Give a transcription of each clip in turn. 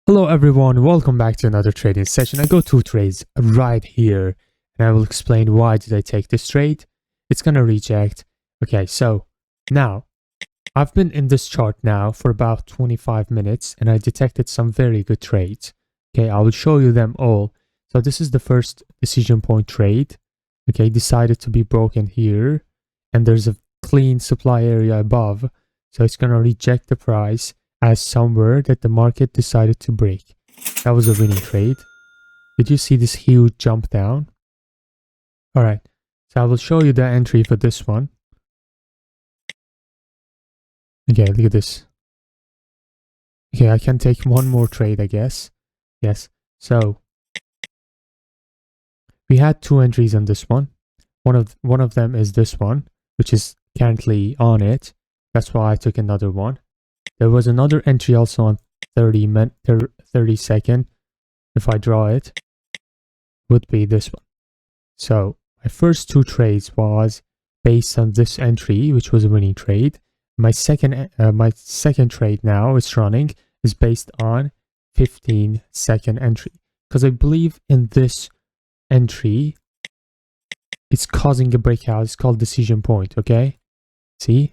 Hello everyone, welcome back to another trading session. I got two trades right here and I will explain why did I take this trade. It's gonna reject. Okay, so now I've been in this chart now for about 25 minutes and I detected some very good trades. Okay, I will show you them all. So this is the first decision point trade. Okay, decided to be broken here and there's a clean supply area above. So it's gonna reject the price as somewhere that the market decided to break. That was a winning trade. Did you see this huge jump down? All right, so I will show you the entry for this one. Okay, look at this. Okay, I can take one more trade, I guess. Yes, so we had two entries on this one. One of them is this one, which is currently on it. That's why I took another one. There was another entry also on 30 second. If I draw it, would be this one. So my first two trades was based on this entry, which was a winning trade. My second trade now is running is based on 15-second entry, because I believe in this entry it's causing a breakout. It's called decision point. Okay, see.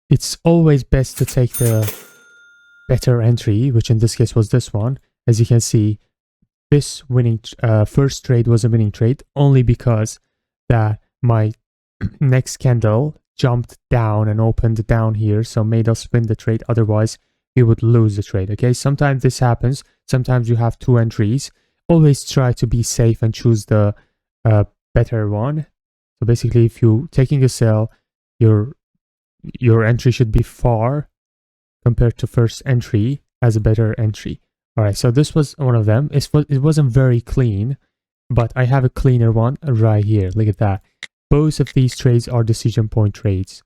It's always best to take the better entry, which in this case was this one. As you can see, this winning first trade was a winning trade only because that my next candle jumped down and opened down here, so made us win the trade. Otherwise, we would lose the trade. Okay, sometimes this happens. Sometimes you have two entries. Always try to be safe and choose the better one. So basically, if you're taking a sell, your entry should be far compared to first entry as a better entry. All right, so this was one of them. It wasn't very clean, but I have a cleaner one right here. Look at that. Both of these trades are decision point trades.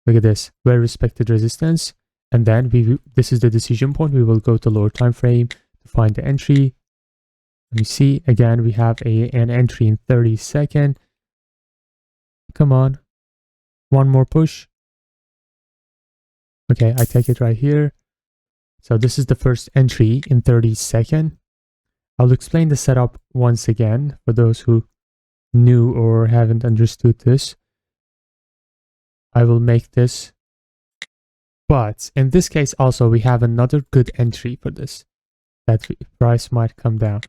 Look at this, well respected resistance, and then this is the decision point. We will go to lower time frame to find the entry. Let me see again. We have an entry in 30 second. Come on, one more push. Okay, I take it right here. So this is the first entry in 30 second. I'll explain the setup once again for those who knew or haven't understood this. I will make this. But in this case also, we have another good entry for this. That price might come down.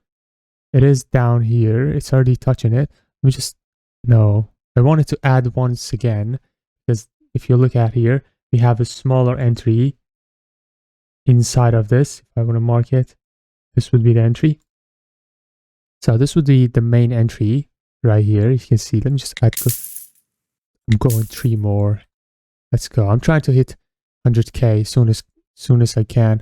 It is down here. It's already touching it. Let me just, no. I wanted to add once again, because if you look at here, we have a smaller entry inside of this. If I want to mark it, this would be the entry. So this would be the main entry right here. You can see, let me just add, I'm going 3 more. Let's go. I'm trying to hit 100K soon as I can,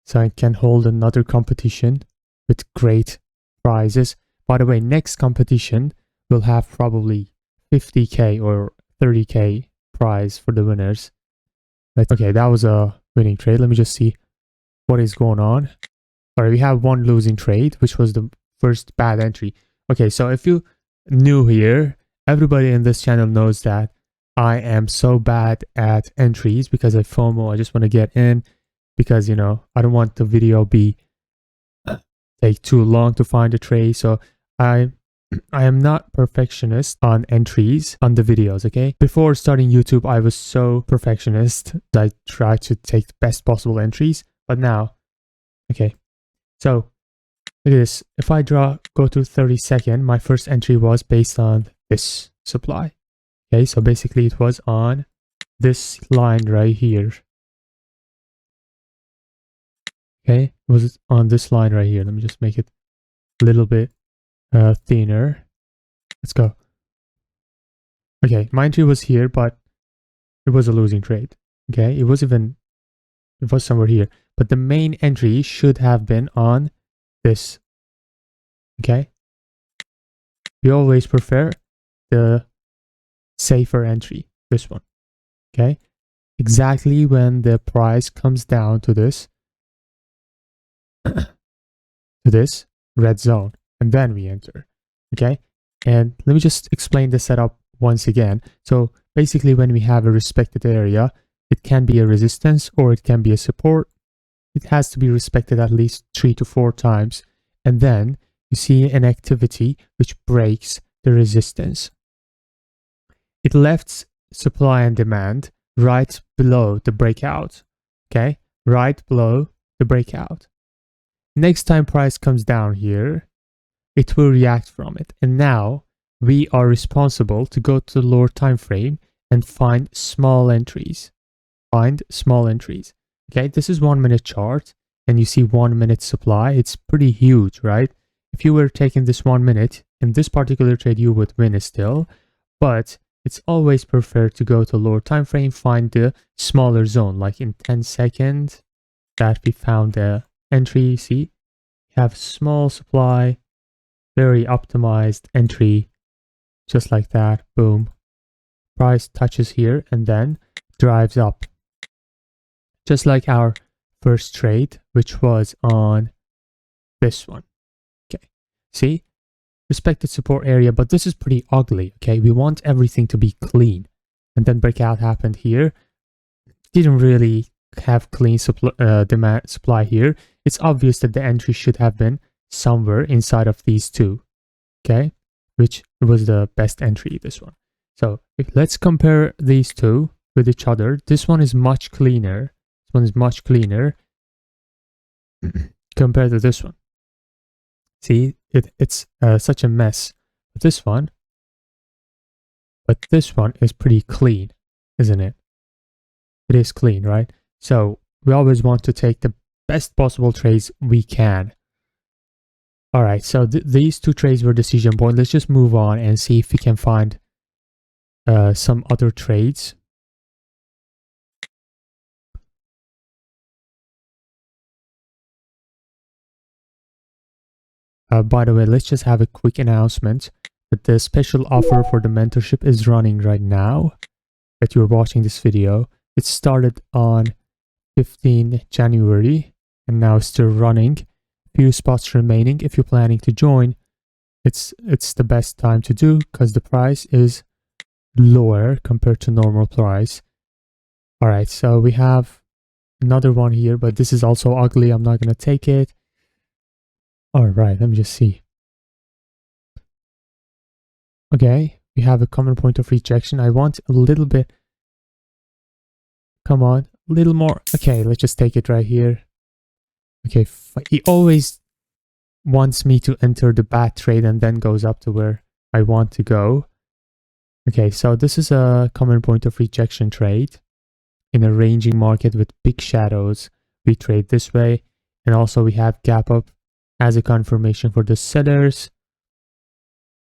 so I can hold another competition with great prizes. By the way, next competition will have probably 50K or 30K prize for the winners. Okay, that was a winning trade. Let me just see what is going on. All right, we have one losing trade, which was the first bad entry. Okay, so if you new here, everybody in this channel knows that I am so bad at entries because of FOMO. I just want to get in because, you know, I don't want the video take too long to find a trade. So I am not perfectionist on entries on the videos. Okay, before starting YouTube, I was so perfectionist. I tried to take the best possible entries, but now, okay, so look at this. If I go to 30 second, my first entry was based on this supply. Okay, so basically it was on this line right here. Okay, it was on this line right here. Let me just make it a little bit thinner. Let's go. Okay, my entry was here, but it was a losing trade. Okay, it was somewhere here, but the main entry should have been on this. Okay, we always prefer the safer entry, this one. Okay, exactly when the price comes down to this to this red zone, and then we enter. Okay, and let me just explain the setup once again. So basically, when we have a respected area, It can be a resistance or it can be a support. It has to be respected at least 3 to 4 times. And then you see an activity which breaks the resistance. It left supply and demand right below the breakout. Okay, right below the breakout. Next time price comes down here, it will react from it. And now we are responsible to go to the lower time frame and find small entries. Find small entries. Okay, this is 1 minute chart and you see 1 minute supply. It's pretty huge, right? If you were taking this 1 minute in this particular trade, you would win still, but it's always preferred to go to lower time frame, find the smaller zone, like in 10 seconds that we found the entry. See, you have small supply, very optimized entry, just like that. Boom. Price touches here and then drives up. Just like our first trade, which was on this one. Okay, see, respected support area, but this is pretty ugly. Okay, we want everything to be clean. And then breakout happened here. Didn't really have clean supply here. It's obvious that the entry should have been somewhere inside of these two. Okay, which was the best entry, this one. So let's compare these two with each other. This one is much cleaner. This one is much cleaner compared to this one. See, it's such a mess. But this one is pretty clean, isn't it? It is clean, right? So we always want to take the best possible trades we can. All right, so these two trades were decision point. Let's just move on and see if we can find some other trades. By the way, let's just have a quick announcement that the special offer for the mentorship is running right now that you're watching this video. It started on 15 January and now it's still running. Few spots remaining. If you're planning to join, it's the best time to do because the price is lower compared to normal price. All right, so we have another one here, but this is also ugly. I'm not going to take it. All right, let me just see. Okay, we have a common point of rejection. I want a little bit. Come on, a little more. Okay, let's just take it right here. Okay, he always wants me to enter the bad trade and then goes up to where I want to go. Okay, so this is a common point of rejection trade. In a ranging market with big shadows, we trade this way. And also we have gap up as a confirmation for the sellers.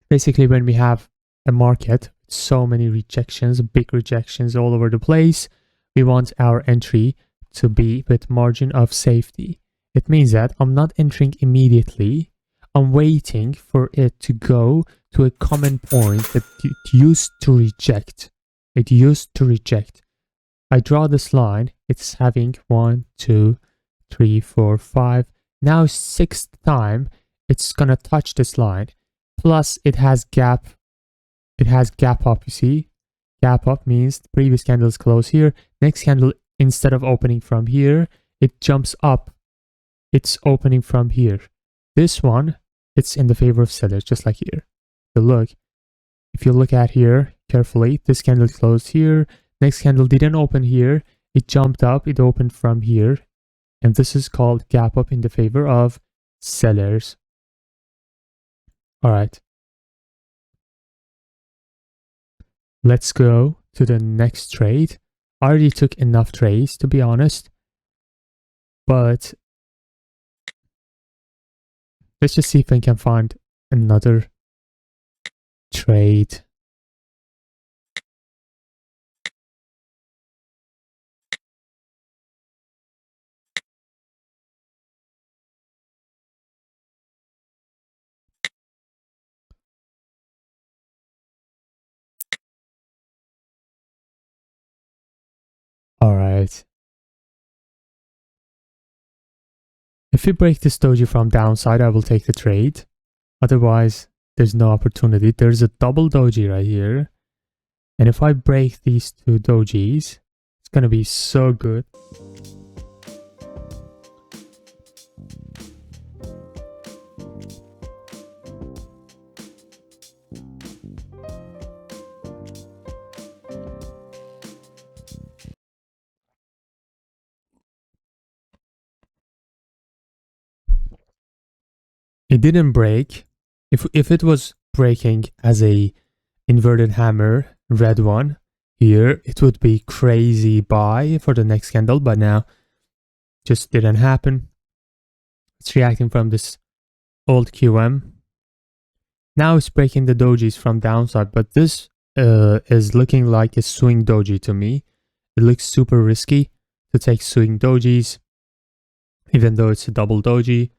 Basically, when we have a market with so many rejections, big rejections all over the place, we want our entry to be with margin of safety. It means that I'm not entering immediately. I'm waiting for it to go to a common point that it used to reject. It used to reject. I draw this line. It's having 1, 2, 3, 4, 5. Now 6th time, it's gonna touch this line. Plus, it has gap. It has gap up. You see, gap up means the previous candle is closed here. Next candle, instead of opening from here, it jumps up. It's opening from here. This one, it's in the favor of sellers, just like here. So look, if you look at here carefully, this candle closed here. Next candle didn't open here. It jumped up. It opened from here. And this is called gap up in the favor of sellers. All right. Let's go to the next trade. I already took enough trades, to be honest. But let's just see if I can find another trade. All right. If we break this doji from downside, I will take the trade. Otherwise, there's no opportunity. There's a double doji right here. And if I break these two dojis, it's gonna be so good. It didn't break. If it was breaking as a inverted hammer, red one here, it would be crazy buy for the next candle, but now just didn't happen. It's reacting from this old QM. Now it's breaking the dojis from downside, but this is looking like a swing doji to me. It looks super risky to take swing dojis, even though it's a double doji.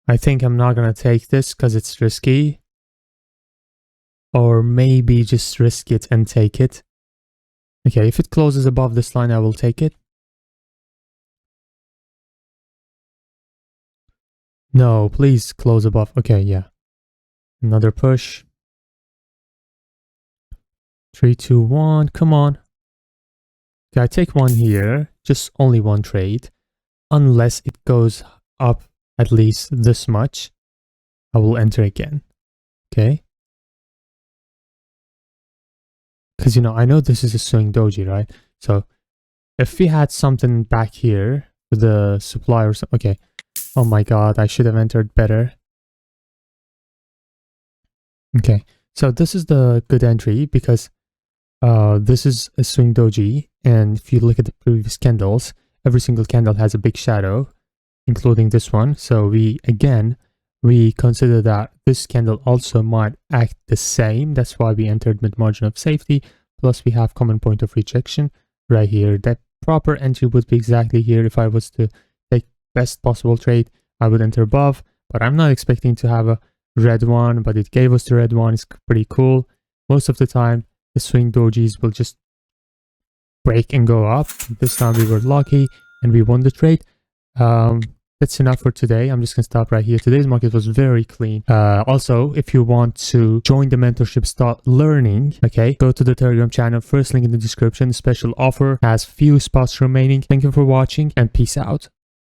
I think I'm not gonna take this because it's risky. Or maybe just risk it and take it. Okay, if it closes above this line, I will take it. No, please close above. Okay, yeah. Another push. 3, 2, 1. Come on. Okay, I take one here. Just only one trade. Unless it goes up at least this much, I will enter again. Okay. Because, you know, I know this is a swing doji, right? So if we had something back here with the supply or something. Okay. Oh my god, I should have entered better. Okay. So this is the good entry because this is a swing doji. And if you look at the previous candles, every single candle has a big shadow, including this one. So we consider that this candle also might act the same. That's why we entered mid-margin of safety. Plus we have common point of rejection right here. That proper entry would be exactly here. If I was to take best possible trade, I would enter above. But I'm not expecting to have a red one, but it gave us the red one. It's pretty cool. Most of the time, the swing dojis will just break and go up. This time we were lucky and we won the trade. That's enough for today. I'm just gonna stop right here. Today's market was very clean. Also, if you want to join the mentorship, start learning, okay, go to the Telegram channel. First link in the description. Special offer has few spots remaining. Thank you for watching and peace out.